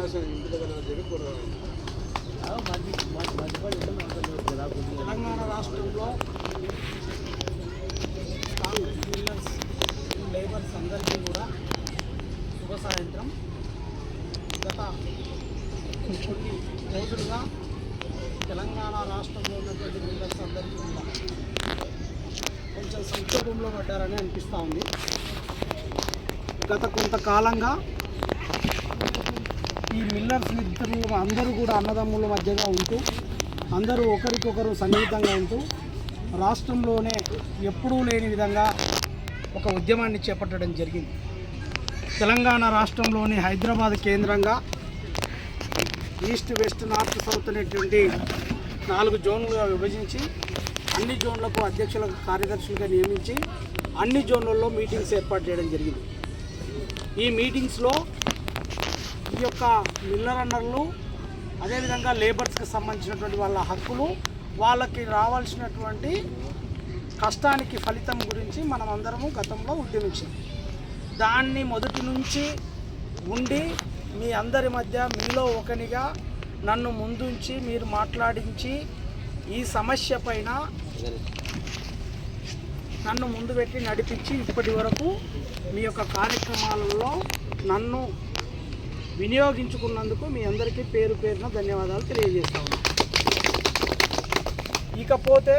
తెలంగాణ రాష్ట్రంలో Congress millers labours అందరికీ కూడా శుభ సాయంత్రం. గత కొన్ని రోజులుగా తెలంగాణ రాష్ట్రంలో ఉన్నటువంటి మిల్లర్స్ అందరికీ కూడా కొంచెం సంక్షోభంలో పడ్డారని అనిపిస్తూ ఉంది. గత కొంతకాలంగా ఈ మిల్లర్స్ ఇద్దరు అందరూ కూడా అన్నదమ్ముల మధ్యగా ఉంటూ అందరూ ఒకరికొకరు సన్నిహితంగా ఉంటూ రాష్ట్రంలోనే ఎప్పుడూ లేని విధంగా ఒక ఉద్యమాన్ని చేపట్టడం జరిగింది. తెలంగాణ రాష్ట్రంలోని హైదరాబాద్ కేంద్రంగా ఈస్ట్ వెస్ట్ నార్త్ సౌత్ అనేటువంటి 4 జోన్లుగా విభజించి అన్ని జోన్లకు అధ్యక్షులకు కార్యదర్శులుగా నియమించి అన్ని జోన్లలో మీటింగ్స్ ఏర్పాటు చేయడం జరిగింది. ఈ మీటింగ్స్లో ఈ యొక్క మిల్లర్ అన్నర్లు అదేవిధంగా లేబర్స్కి సంబంధించినటువంటి వాళ్ళ హక్కులు, వాళ్ళకి రావాల్సినటువంటి కష్టానికి ఫలితం గురించి మనం అందరము గతంలో ఉద్యమించాం. దాన్ని మొదటి నుంచి ఉండి మీ అందరి మధ్య మీలో ఒకనిగా నన్ను ముందుంచి మీరు మాట్లాడించి ఈ సమస్య పైన నన్ను ముందు పెట్టి నడిపించి ఇప్పటి వరకు మీ యొక్క కార్యక్రమాలలో నన్ను వినియోగించుకున్నందుకు మీ అందరికీ పేరు పేరున ధన్యవాదాలు తెలియజేస్తాను. ఇకపోతే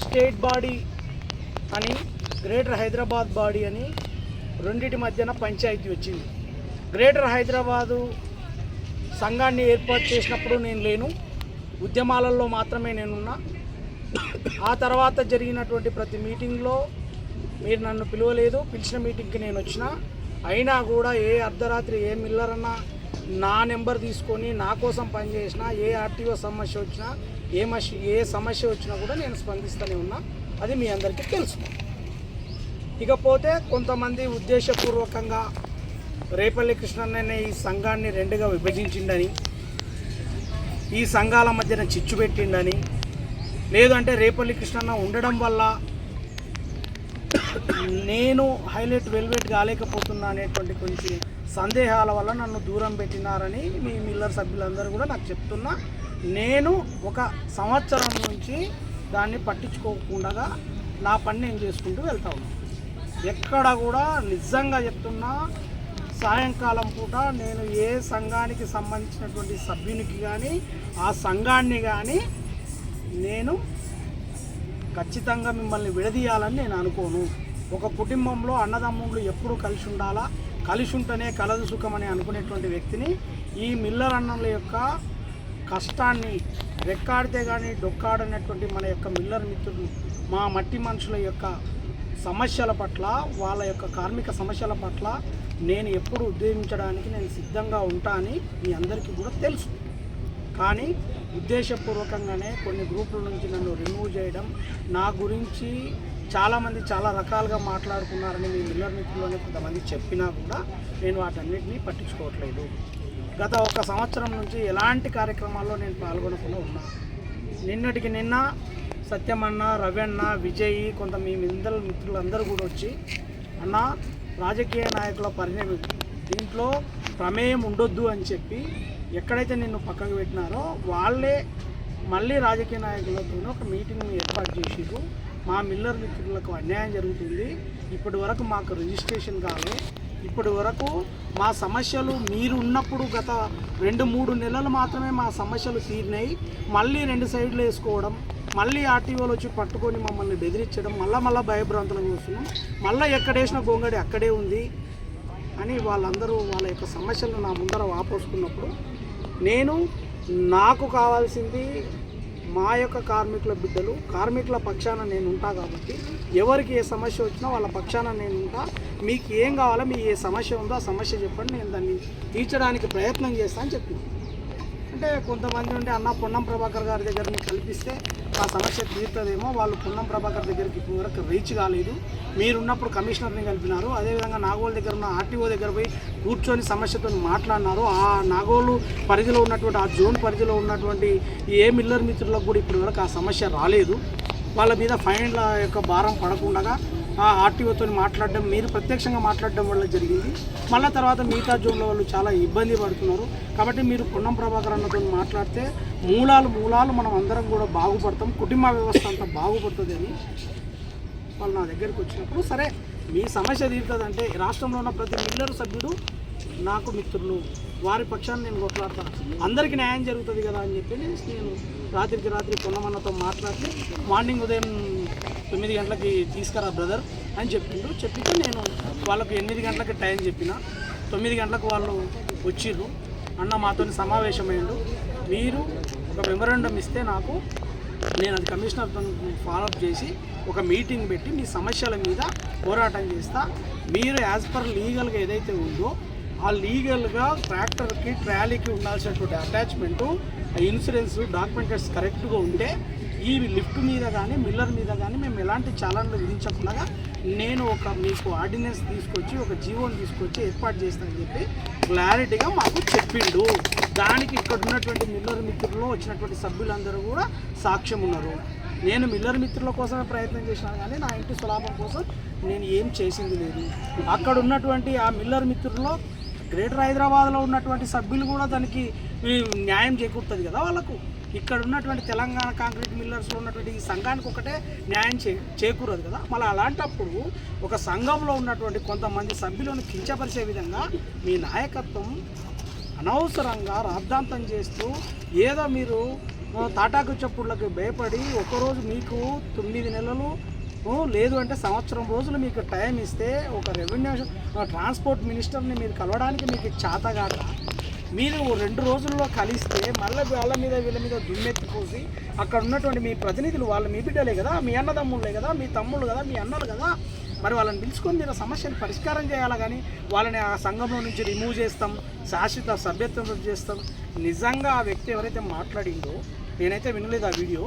స్టేట్ బాడీ అని గ్రేటర్ హైదరాబాద్ బాడీ అని రెండింటి మధ్యన పంచాయతీ వచ్చింది. గ్రేటర్ హైదరాబాదు సంఘాన్ని ఏర్పాటు చేసినప్పుడు నేను లేను, ఉద్యమాలలో మాత్రమే నేనున్నా. ఆ తర్వాత జరిగినటువంటి ప్రతి మీటింగ్లో మీరు నన్ను పిలవలేదు, పిలిచిన మీటింగ్కి నేను వచ్చిన. అయినా కూడా ఏ అర్ధరాత్రి ఏ మిల్లర్ అన్నా నా నెంబర్ తీసుకొని నా కోసం పనిచేసినా, ఏ ఆర్టీఓ సమస్య వచ్చినా, ఏ సమస్య వచ్చినా కూడా నేను స్పందిస్తూనే ఉన్నా. అది మీ అందరికీ తెలుసు. ఇకపోతే కొంతమంది ఉద్దేశపూర్వకంగా రేపల్లి కృష్ణన్న ఈ సంఘాన్ని 2గా విభజించిండని, ఈ సంఘాల మధ్యన చిచ్చు పెట్టిండని, లేదంటే రేపల్లి కృష్ణన్న ఉండడం వల్ల నేను హైలైట్ వెల్వెట్ కాలేకపోతున్నా అనేటువంటి కొంచెం సందేహాల వల్ల నన్ను దూరం పెట్టినారని మీ మిల్లర్ సభ్యులందరూ కూడా నాకు చెప్తున్నా. నేను 1 సంవత్సరం నుంచి దాన్ని పట్టించుకోకుండా నా పని నేను చేసుకుంటూ వెళ్తా ఉన్నాను. ఎక్కడ కూడా నిజంగా చెప్తున్నా, సాయంకాలం పూట నేను ఏ సంఘానికి సంబంధించినటువంటి సభ్యునికి కానీ ఆ సంఘాన్ని కానీ నేను ఖచ్చితంగా మిమ్మల్ని విడదీయాలని నేను అనుకోను. ఒక కుటుంబంలో అన్నదమ్ముళ్ళు ఎప్పుడూ కలిసి ఉండాలా, కలిసి ఉంటేనే కలదు సుఖమని అనుకునేటువంటి వ్యక్తిని ఈ మిల్లర్ అన్నల యొక్క కష్టాన్ని రెక్కాడితే కానీ డొక్కాడనేటువంటి మన యొక్క మిల్లర్ మిత్రులు, మా మట్టి మనుషుల యొక్క సమస్యల పట్ల, వాళ్ళ యొక్క కార్మిక సమస్యల పట్ల నేను ఎప్పుడు ఉద్యమించడానికి నేను సిద్ధంగా ఉంటా అని మీ అందరికీ కూడా తెలుసు. కానీ ఉద్దేశపూర్వకంగానే కొన్ని గ్రూపుల నుంచి నన్ను రిమూవ్ చేయడం, నా గురించి చాలామంది చాలా రకాలుగా మాట్లాడుకున్నారని మీ మిల్లర్ మిత్రులని కొంతమంది చెప్పినా కూడా నేను వాటన్నిటినీ పట్టించుకోవట్లేదు. గత 1 సంవత్సరం నుంచి ఎలాంటి కార్యక్రమాల్లో నేను పాల్గొనకుండా ఉన్నా. నిన్నటికి నిన్న సత్యమన్న, రవన్న, విజయ్, కొంత మీ మిత్రులందరూ కూడా వచ్చి అన్న రాజకీయ నాయకుల దీంట్లో ప్రమేయం ఉండొద్దు అని చెప్పి ఎక్కడైతే నిన్ను పక్కకు పెట్టినారో వాళ్ళే మళ్ళీ రాజకీయ నాయకులతో ఒక మీటింగ్ ఏర్పాటు చేసిరు. మా మిల్లర్ మిత్రులకు అన్యాయం జరుగుతుంది, ఇప్పటి వరకు మాకు రిజిస్ట్రేషన్ కాలే, ఇప్పటి వరకు మా సమస్యలు మీరు ఉన్నప్పుడు గత 2-3 నెలలు మాత్రమే మా సమస్యలు తీరినాయి, మళ్ళీ 2 సైడ్లు వేసుకోవడం, మళ్ళీ ఆర్టీఓలు వచ్చి పట్టుకొని మమ్మల్ని బెదిరించడం, మళ్ళీ భయభ్రాంతులకు వస్తున్నాం, మళ్ళీ ఎక్కడేసిన గొంగడి అక్కడే ఉంది అని వాళ్ళందరూ వాళ్ళ యొక్క సమస్యలను నా ముందర వాపోసుకున్నప్పుడు నాకు కావాల్సింది మా యొక్క కార్మికుల బిడ్డలు, కార్మికుల పక్షాన నేను ఉంటా. కాబట్టి ఎవరికి ఏ సమస్య వచ్చినా వాళ్ళ పక్షాన నేను ఉంటా. మీకు ఏం కావాలో, మీ ఏ సమస్య ఉందో ఆ సమస్య చెప్పండి, నేను దాన్ని తీర్చడానికి ప్రయత్నం చేస్తాను అని చెప్పినాను. అంటే కొంతమంది ఉంటే అన్న పొన్నం ప్రభాకర్ గారి దగ్గరని కల్పిస్తే ఆ సమస్య తీరుతుందేమో, వాళ్ళు పొన్నం ప్రభాకర్ దగ్గరికి ఇప్పుడు వరకు రీచ్ కాలేదు, మీరున్నప్పుడు కమిషనర్ని కలిపినారు, అదేవిధంగా నాగోల్ దగ్గర ఉన్న ఆర్టీఓ దగ్గర పోయి కూర్చొని సమస్యతో మాట్లాడినారు. ఆ నాగోలు పరిధిలో ఉన్నటువంటి, ఆ జోన్ పరిధిలో ఉన్నటువంటి ఏ మిల్లర్ మిత్రులకు కూడా ఇప్పటి వరకు ఆ సమస్య రాలేదు. వాళ్ళ మీద ఫైన్ల యొక్క భారం పడకుండా ఆ ఆర్టీఓతో మాట్లాడడం, మీరు ప్రత్యక్షంగా మాట్లాడడం వల్ల జరిగింది. మళ్ళీ తర్వాత మిగతా జోన్ల వాళ్ళు చాలా ఇబ్బంది పడుతున్నారు. కాబట్టి మీరు పొన్నం ప్రభాకర్ అన్నతో మాట్లాడితే మూలాలు మనం అందరం కూడా బాగుపడతాం, కుటుంబ వ్యవస్థ అంతా బాగుపడుతుంది అని వాళ్ళు నా దగ్గరికి వచ్చినప్పుడు, సరే మీ సమస్య తీరుతుందంటే రాష్ట్రంలో ఉన్న ప్రతి మిల్లర్ సభ్యుడు నాకు మిత్రులు, వారి పక్షాన్ని నేను కొట్లాడతాను, అందరికీ న్యాయం జరుగుతుంది కదా అని చెప్పి నేను రాత్రికి రాత్రి పొన్నమన్నతో మాట్లాడి మార్నింగ్ ఉదయం 9 గంటలకి తీసుకురా బ్రదర్ అని చెప్పితే నేను వాళ్ళకు 8 గంటలకి టైం చెప్పిన. 9 గంటలకు వాళ్ళు వచ్చిర్రు. అన్న మాతో సమావేశమైండు, మీరు ఒక మెమరాండం ఇస్తే నాకు నేను అది కమిషనర్తో ఫాలోఅప్ చేసి ఒక మీటింగ్ పెట్టి మీ సమస్యల మీద పోరాటం చేస్తా. మీరు యాజ్ పర్ లీగల్గా ఏదైతే ఉందో ఆ లీగల్గా ట్రాక్టర్కి ట్రాలీకి ఉండాల్సినటువంటి అటాచ్మెంటు, ఇన్సూరెన్స్ డాక్యుమెంటేషన్ కరెక్ట్గా ఉంటే ఈ లిఫ్ట్ మీద కానీ మిల్లర్ మీద కానీ మేము ఎలాంటి చలన్లు విధించకుండా నేను మీకు ఆర్డినెన్స్ తీసుకొచ్చి ఒక జీవోని తీసుకొచ్చి ఏర్పాటు చేస్తానని చెప్పి క్లారిటీగా మాకు చెప్పిండు. దానికి ఇక్కడ ఉన్నటువంటి మిల్లర్ మిత్రుల్లో వచ్చినటువంటి సభ్యులందరూ కూడా సాక్ష్యం ఉన్నారు. నేను మిల్లర్ మిత్రుల కోసమే ప్రయత్నం చేసినాను కానీ నా ఇంటి సులాభం కోసం నేను ఏం చేసింది లేదు. అక్కడ ఉన్నటువంటి ఆ మిల్లర్ మిత్రుల్లో గ్రేటర్ హైదరాబాద్లో ఉన్నటువంటి సభ్యులు కూడా దానికి న్యాయం చేకూరుతుంది కదా వాళ్ళకు. ఇక్కడ ఉన్నటువంటి తెలంగాణ కాంక్రీట్ మిల్లర్స్లో ఉన్నటువంటి ఈ సంఘానికి ఒకటే న్యాయం చేకూరదు కదా. మళ్ళీ అలాంటప్పుడు ఒక సంఘంలో ఉన్నటువంటి కొంతమంది సభ్యులను కించపరిచే విధంగా మీ నాయకత్వం అనవసరంగా రాద్ధాంతం చేస్తూ ఏదో మీరు తాటాకు చప్పుళ్ళకి భయపడి ఒకరోజు మీకు 9 నెలలు లేదు అంటే సంవత్సరం రోజులు మీకు టైం ఇస్తే ఒక రెవెన్యూ ట్రాన్స్పోర్ట్ మినిస్టర్ని మీరు కలవడానికి మీకు చేతగాక మీరు 2 రోజుల్లో కలిస్తే మళ్ళీ వీళ్ళ మీద దుమ్మెత్తిపోసి అక్కడ ఉన్నటువంటి మీ ప్రతినిధులు వాళ్ళు మీ బిడ్డలే కదా, మీ అన్నదమ్ముళ్ళే కదా, మీ తమ్ముళ్ళు కదా, మీ అన్నలు కదా, మరి వాళ్ళని పిలుచుకొని మీరు సమస్యను పరిష్కారం చేయాలి. కానీ వాళ్ళని ఆ సంఘంలో నుంచి రిమూవ్ చేస్తాం, శాశ్వత సభ్యత్వం చేస్తాం. నిజంగా ఆ వ్యక్తి ఎవరైతే మాట్లాడిండో, నేనైతే వినలేదు ఆ వీడియో,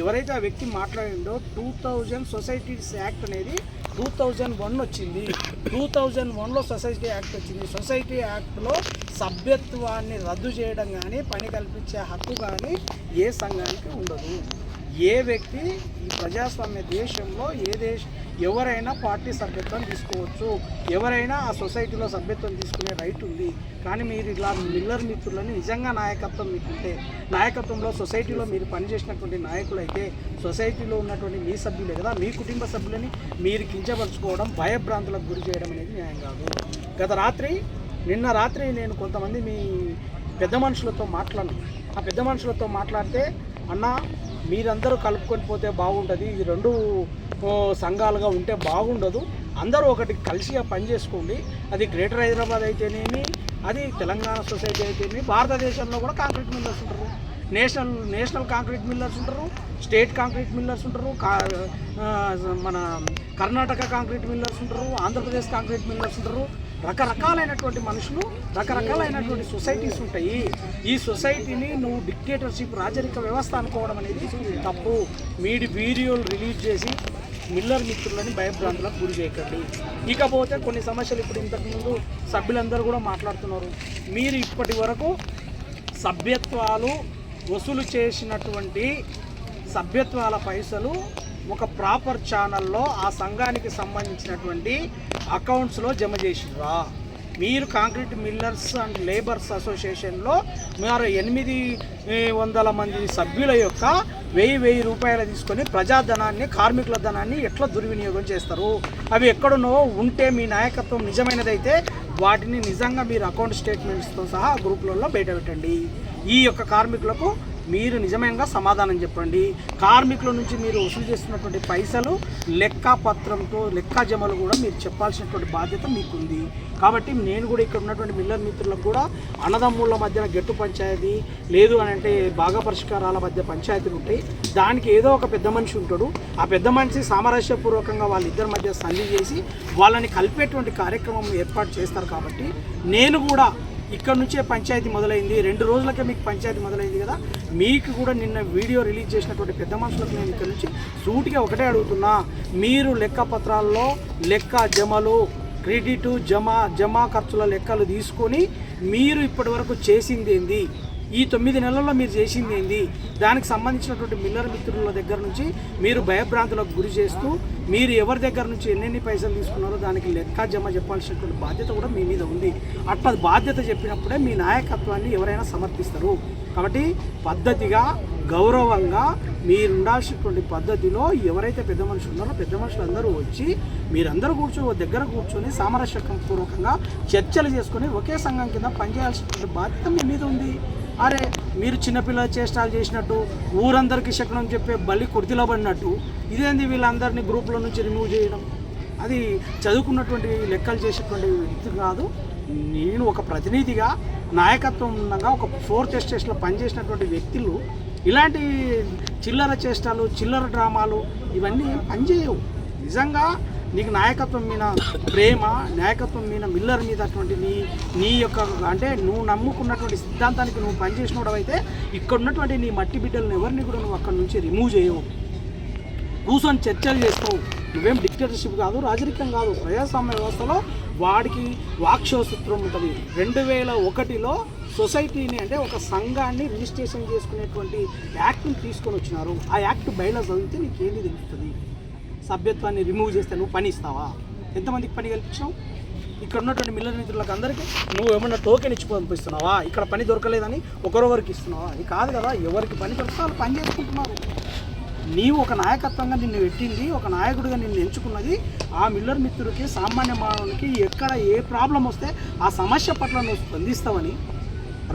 ఎవరైతే ఆ వ్యక్తి మాట్లాడిండో 2000 సొసైటీస్ యాక్ట్ అనేది 2001 వచ్చింది. 2001లో సొసైటీ యాక్ట్ వచ్చింది. సొసైటీ యాక్ట్లో సభ్యత్వాన్ని రద్దు చేయడం కానీ పని కల్పించే హక్కు కానీ ఏ సంఘానికి ఉండదు. ఏ వ్యక్తి ఈ ప్రజాస్వామ్య దేశంలో ఎవరైనా పార్టీ సభ్యత్వం తీసుకోవచ్చు, ఎవరైనా ఆ సొసైటీలో సభ్యత్వం తీసుకునే రైట్ ఉంది. కానీ మీరు ఇలా మిల్లర్ మిత్రులని నిజంగా నాయకత్వం మీకుంటే, నాయకత్వంలో సొసైటీలో మీరు పనిచేసినటువంటి నాయకులు అయితే సొసైటీలో ఉన్నటువంటి మీ సభ్యులే కదా, మీ కుటుంబ సభ్యులని మీరు కించపరుచుకోవడం, భయభ్రాంతులకు గురి చేయడం అనేది న్యాయం కాదు. నిన్న రాత్రి నేను కొంతమంది మీ పెద్ద మనుషులతో మాట్లాడాను. ఆ పెద్ద మనుషులతో మాట్లాడితే, అన్న మీరందరూ కలుపుకొని పోతే బాగుంటుంది, ఇది 2 సంఘాలుగా ఉంటే బాగుండదు, అందరూ ఒకటి కలిసిగా పనిచేసుకోండి. అది గ్రేటర్ హైదరాబాద్ అయితేనేమి, అది తెలంగాణ సొసైటీ అయితేనేమి, భారతదేశంలో కూడా కాంక్రీట్ మిల్లర్స్ ఉంటారు, నేషనల్ కాంక్రీట్ మిల్లర్స్ ఉంటారు, స్టేట్ కాంక్రీట్ మిల్లర్స్ ఉంటారు, మన కర్ణాటక కాంక్రీట్ మిల్లర్స్ ఉంటారు, ఆంధ్రప్రదేశ్ కాంక్రీట్ మిల్లర్స్ ఉంటారు. రకరకాలైనటువంటి మనుషులు, రకరకాలైనటువంటి సొసైటీస్ ఉంటాయి. ఈ సొసైటీని నువ్వు డిక్టేటర్షిప్, రాజరిక వ్యవస్థ అనుకోవడం అనేది తప్పు. వీడియోలు రిలీజ్ చేసి మిల్లర్ మిత్రులని భయభ్రాంతులకు గురి చేయకండి. ఇకపోతే కొన్ని సమస్యలు ఇప్పుడు ఇంతకుముందు సభ్యులందరూ కూడా మాట్లాడుతున్నారు. మీరు ఇప్పటి వరకు సభ్యత్వాలు వసూలు చేసినటువంటి సభ్యత్వాల పైసలు ఒక ప్రాపర్ ఛానల్లో ఆ సంఘానికి సంబంధించినటువంటి అకౌంట్స్లో జమ చేసిరా? మీరు కాంక్రీట్ మిల్లర్స్ అండ్ లేబర్స్ అసోసియేషన్లో మీరు 800 మంది సభ్యుల యొక్క 1000 రూపాయలు తీసుకొని ప్రజాధనాన్ని, కార్మికుల ధనాన్ని ఎట్లా దుర్వినియోగం చేస్తారు? అవి ఎక్కడున్నో ఉంటే మీ నాయకత్వం నిజమైనదైతే వాటిని నిజంగా మీరు అకౌంట్ స్టేట్మెంట్స్తో సహా గ్రూపులలో బయట పెట్టండి. ఈ యొక్క కార్మికులకు మీరు నిజంగా సమాధానం చెప్పండి. కార్మికుల నుంచి మీరు వసూలు చేస్తున్నటువంటి పైసలు లెక్కపత్రంతో లెక్క జమలు కూడా మీరు చెప్పాల్సినటువంటి బాధ్యత మీకుంది. కాబట్టి నేను కూడా ఇక్కడ ఉన్నటువంటి మిల్లర్ మిత్రులకు కూడా అన్నదమ్ముళ్ళ మధ్యన గట్టు పంచాయతీ లేదు అని అంటే భాగ పరిష్కారాల మధ్య పంచాయతీలు ఉంటాయి. దానికి ఏదో ఒక పెద్ద మనిషి ఉంటాడు. ఆ పెద్ద మనిషి సామరస్యపూర్వకంగా వాళ్ళిద్దరి మధ్య సంధి చేసి వాళ్ళని కలిపేటువంటి కార్యక్రమం ఏర్పాటు చేస్తారు. కాబట్టి నేను కూడా ఇక్కడ నుంచే పంచాయతీ మొదలైంది, 2 రోజులకే మీకు పంచాయతీ మొదలైంది కదా, మీకు కూడా నిన్న వీడియో రిలీజ్ చేసినటువంటి పెద్ద మనుషులకు నేను ఇక్కడ నుంచి సూటిగా ఒకటే అడుగుతున్నా. మీరు లెక్క పత్రాల్లో లెక్క జమలు, క్రెడిట్ జమా ఖర్చుల లెక్కలు తీసుకొని మీరు ఇప్పటి వరకు చేసింది ఏంది? ఈ 9 నెలల్లో మీరు చేసింది ఏంది, దానికి సంబంధించినటువంటి మిల్లర్ మిత్రుల దగ్గర నుంచి మీరు భయభ్రాంతులకు గురి చేస్తూ మీరు ఎవరి దగ్గర నుంచి ఎన్నెన్ని పైసలు తీసుకున్నారో దానికి లెక్క జమ చెప్పాల్సినటువంటి బాధ్యత కూడా మీ మీద ఉంది. అట్లా బాధ్యత చెప్పినప్పుడే మీ నాయకత్వాన్ని ఎవరైనా సమర్థిస్తారు. కాబట్టి పద్ధతిగా గౌరవంగా మీరు ఉండాల్సినటువంటి పద్ధతిలో ఎవరైతే పెద్ద మనుషులు ఉన్నారో పెద్ద మనుషులందరూ వచ్చి మీరందరూ దగ్గర కూర్చొని సామరస్యపూర్వకంగా చర్చలు చేసుకొని ఒకే సంఘం కింద పనిచేయాల్సినటువంటి బాధ్యత మీ మీద ఉంది. అరే మీరు చిన్నపిల్లల చేష్టాలు చేసినట్టు ఊరందరికీ శకనం చెప్పే బలి కొడితిలో పడినట్టు ఇదేంది వీళ్ళందరినీ గ్రూపుల నుంచి రిమూవ్ చేయడం, అది చదువుకున్నటువంటి లెక్కలు చేసేటువంటి వ్యక్తి కాదు. నేను ఒక ప్రతినిధిగా నాయకత్వం ఉండగా ఒక 4th ఎస్టేట్లో పనిచేసినటువంటి వ్యక్తులు ఇలాంటి చిల్లర చేష్టాలు చిల్లర డ్రామాలు ఇవన్నీ పనిచేయవు. నిజంగా నీకు నాయకత్వం మీద ప్రేమ, నాయకత్వం మీద మిల్లర్ మీద అటువంటి నీ యొక్క అంటే నువ్వు నమ్ముకున్నటువంటి సిద్ధాంతానికి నువ్వు పనిచేసినప్పుడు అయితే ఇక్కడ ఉన్నటువంటి నీ మట్టి బిడ్డలను ఎవరిని కూడా నువ్వు అక్కడి నుంచి రిమూవ్ చేయవు. కూర్చొని చర్చలు చేస్తావు. నువ్వేం డిక్టేటర్షిప్ కాదు, రాజరికం కాదు. ప్రజాస్వామ్య వ్యవస్థలో వాడికి వాక్శోసూత్రం ఉంటుంది. 2001లో సొసైటీని అంటే ఒక సంఘాన్ని రిజిస్ట్రేషన్ చేసుకునేటువంటి యాక్ట్ని తీసుకొని వచ్చినారు. ఆ యాక్ట్ బయట చదివితే నీకేంది తెలుస్తుంది? సభ్యత్వాన్ని రిమూవ్ చేస్తే నువ్వు పని ఇస్తావా? ఎంతమందికి పని కల్పించావు? ఇక్కడ ఉన్నటువంటి మిల్లర్ మిత్రులకు అందరికీ నువ్వు ఏమన్నా టోకెన్ ఇచ్చి పంపిస్తున్నావా? ఇక్కడ పని దొరకలేదని ఒకరొకరికి ఇస్తున్నావా? అది కాదు కదా. ఎవరికి పని దొరికితే వాళ్ళు పని చేసుకుంటున్నారు. నీవు ఒక నాయకత్వంగా నిన్ను పెట్టింది, ఒక నాయకుడిగా నిన్ను ఎంచుకున్నది ఆ మిల్లర్ మిత్రుడికి, సామాన్య మానవునికి ఎక్కడ ఏ ప్రాబ్లం వస్తే ఆ సమస్య పట్ల నువ్వు స్పందిస్తావని,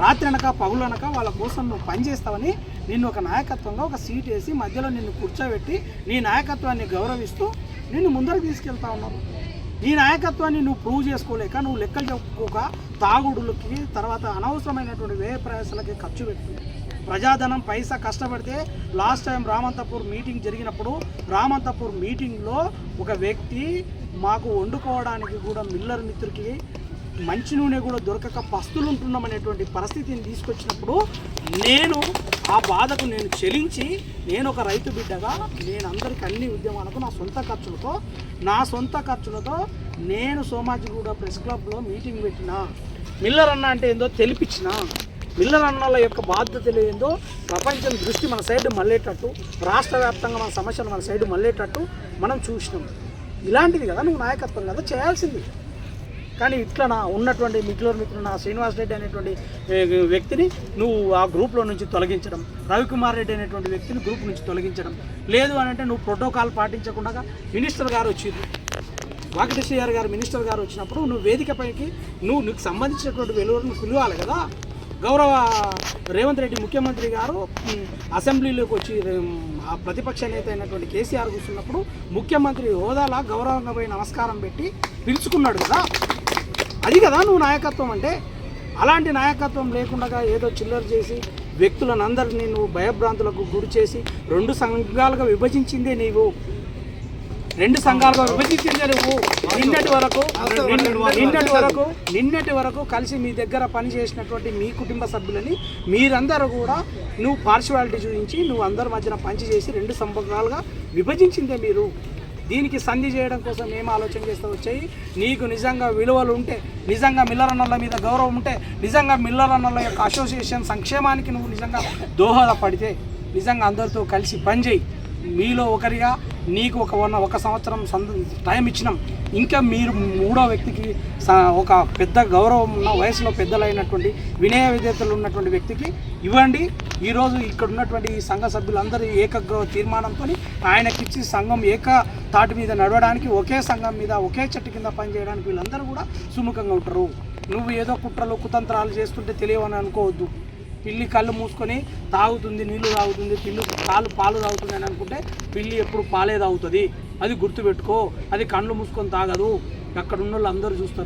రాత్రి అనక పగులనక వాళ్ళ కోసం నువ్వు పనిచేస్తావని నిన్ను ఒక నాయకత్వంగా ఒక సీట్ వేసి మధ్యలో నిన్ను కూర్చోబెట్టి నీ నాయకత్వాన్ని గౌరవిస్తూ నిన్ను ముందరకు తీసుకెళ్తా ఉన్నారు. నీ నాయకత్వాన్ని నువ్వు ప్రూవ్ చేసుకోలేక నువ్వు లెక్కలు చెప్పుకోక తాగుడులకి తర్వాత అనవసరమైనటువంటి వ్యయ ప్రయాసాలకి ఖర్చు పెట్టుకుంది. ప్రజాధనం పైసా కష్టపడితే లాస్ట్ టైం రామంతపూర్ మీటింగ్ జరిగినప్పుడు రామంతపూర్ మీటింగ్లో ఒక వ్యక్తి మాకు వండుకోవడానికి కూడా మిల్లర్ మిత్రుడికి మంచి నూనె కూడా దొరకక పస్తులు ఉంటున్నామనేటువంటి పరిస్థితిని తీసుకొచ్చినప్పుడు నేను ఆ బాధకు నేను చెలించి నేను ఒక రైతు బిడ్డగా నేను అందరికీ అన్ని ఉద్యమాలకు నా సొంత ఖర్చులతో నేను సోమాజిగూడ ప్రెస్ క్లబ్లో మీటింగ్ పెట్టిన. మిల్లర్ అన్న అంటే ఏందో తెలిపించిన. మిల్లర్ అన్నల యొక్క బాధ్యతలు ఏందో ప్రపంచం దృష్టి మన సైడ్ మళ్ళేటట్టు, రాష్ట్ర వ్యాప్తంగా మన సమస్యలు మన సైడ్ మళ్ళేటట్టు మనం చూసినాం. ఇలాంటిది కదా నువ్వు నాయకత్వం కదా చేయాల్సింది. కానీ ఇట్లా ఉన్నటువంటి మిల్లర్ మిత్రుడు శ్రీనివాస్ రెడ్డి అనేటువంటి వ్యక్తిని నువ్వు ఆ గ్రూప్లో నుంచి తొలగించడం, రవికుమార్ రెడ్డి అనేటువంటి వ్యక్తిని గ్రూప్ నుంచి తొలగించడం, లేదు అని అంటే నువ్వు ప్రోటోకాల్ పాటించకుండా మినిస్టర్ గారు వచ్చింది, వాకటేశ్వర గారు మినిస్టర్ గారు వచ్చినప్పుడు నువ్వు వేదికపైకి నీకు సంబంధించినటువంటి వెలువలను పిలవాలి కదా. గౌరవ రేవంత్ రెడ్డి ముఖ్యమంత్రి గారు అసెంబ్లీలోకి వచ్చి ప్రతిపక్ష నేత అయినటువంటి కేసీఆర్ కూర్చున్నప్పుడు ముఖ్యమంత్రి హోదాలా గౌరవంగా పోయి నమస్కారం పెట్టి పిలుచుకున్నాడు కదా. అది కదా నువ్వు నాయకత్వం అంటే. అలాంటి నాయకత్వం లేకుండా ఏదో చిల్లర చేసి వ్యక్తులను అందరినీ నువ్వు భయభ్రాంతులకు గురి చేసి 2 సంఘాలుగా విభజించిందే నీవు. 2 సంఘాలుగా విభజించిందే నువ్వు. నిన్నటి వరకు కలిసి మీ దగ్గర పనిచేసినటువంటి మీ కుటుంబ సభ్యులని మీరందరూ కూడా నువ్వు పార్షివాలిటీ చూపించి నువ్వు అందరి మధ్యన పంచి చేసి 2 సంఘాలుగా విభజించిందే మీరు. దీనికి సంధి చేయడం కోసం ఏం ఆలోచన చేస్తూ వచ్చాయి? నీకు నిజంగా విలువలు ఉంటే, నిజంగా మిల్లర్ అన్నల మీద గౌరవం ఉంటే, నిజంగా మిల్లర్ అన్నల యొక్క అసోసియేషన్ సంక్షేమానికి నువ్వు నిజంగా దోహదపడితే నిజంగా అందరితో కలిసి పనిచేయి. మీలో ఒకరిగా నీకు ఒక సంవత్సరం టైం ఇచ్చినాం. ఇంకా మీరు 3వ వ్యక్తికి ఒక పెద్ద గౌరవం ఉన్న వయసులో పెద్దలైనటువంటి వినయ విధేయతలు ఉన్నటువంటి వ్యక్తికి ఇవ్వండి. ఈరోజు ఇక్కడ ఉన్నటువంటి ఈ సంఘ సభ్యులందరూ ఏకగ్రహ తీర్మానంతో ఆయనకిచ్చి సంఘం తాటి మీద నడవడానికి, ఒకే సంఘం మీద ఒకే చెట్టు కింద పనిచేయడానికి వీళ్ళందరూ కూడా సుముఖంగా ఉంటారు. నువ్వు ఏదో కుట్రలు కుతంత్రాలు చేస్తుంటే తెలియవని అనుకోవద్దు. పిల్లి కళ్ళు మూసుకొని తాగుతుంది, నీళ్లు తాగుతుంది, పాలు తాగుతుంది అని అనుకుంటే పిల్లి ఎప్పుడు పాలే తాగుతుంది. అది గుర్తుపెట్టుకో. అది కళ్ళు మూసుకొని తాగదు. అక్కడ ఉన్న వాళ్ళు అందరూ చూస్తారు.